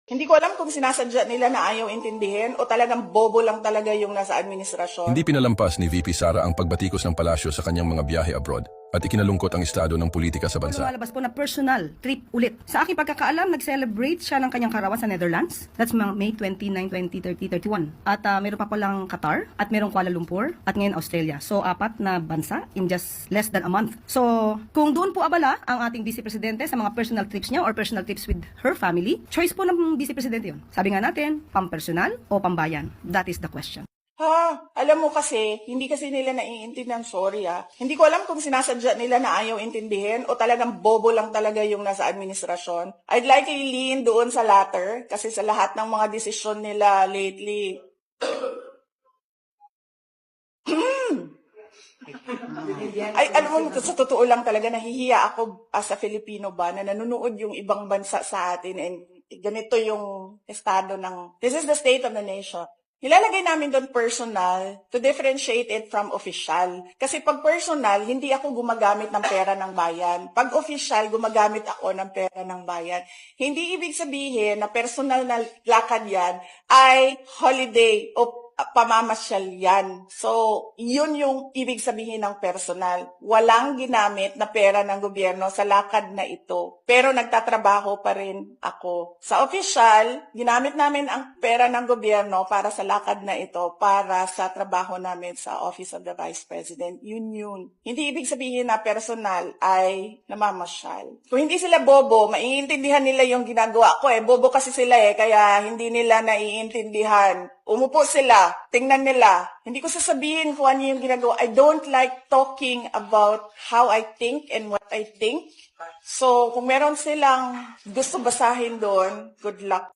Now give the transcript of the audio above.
Hindi ko alam kung sinasadya nila na ayaw intindihin o talagang bobo lang talaga yung nasa administrasyon. Hindi pinalampas ni VP Sara ang pagbatikos ng palasyo sa kanyang mga biyahe abroad at ikinalungkot ang estado ng politika sa bansa. Lumalabas po na personal trip ulit. Sa aking pagkakaalam, nag-celebrate siya ng kanyang karawan sa Netherlands. That's May 29, 20, 30, 31. At meron pa palang Qatar, at merong Kuala Lumpur, at ngayon Australia. So, 4 na bansa in just less than a month. So, kung doon po abala ang ating Vice Presidente sa mga personal trips niya or personal trips with her family, choice po ng Vice Presidente yun. Sabi nga natin, pampersonal o pambayan? That is the question. Alam mo kasi, hindi kasi nila naiintindihan, sorry Hindi ko alam kung sinasadya nila na ayaw intindihin o talagang bobo lang talaga yung nasa administrasyon. I'd like to lean doon sa latter kasi sa lahat ng mga desisyon nila lately. Ay, alam mo, sa totoo lang talaga, nahihiya ako as a Filipino ba na nanonood yung ibang bansa sa atin and ganito yung estado ng, this is the state of the nation. Nilalagay namin doon personal to differentiate it from official. Kasi pag personal, hindi ako gumagamit ng pera ng bayan. Pag official, gumagamit ako ng pera ng bayan. Hindi ibig sabihin na personal na lakad yan ay holiday o pamamasyal yan. So, yun yung ibig sabihin ng personal. Walang ginamit na pera ng gobyerno sa lakad na ito. Pero nagtatrabaho pa rin ako. Sa official, ginamit namin ang pera ng gobyerno para sa lakad na ito, para sa trabaho namin sa Office of the Vice President. Yun. Hindi ibig sabihin na personal ay namamasyal. Kung hindi sila bobo, maiintindihan nila yung ginagawa ko Bobo kasi sila kaya hindi nila naiintindihan. Umupo sila, tingnan nila. Hindi ko sasabihin kung ano yung ginagawa. I don't like talking about how I think and what I think. So, kung meron silang gusto basahin doon, good luck.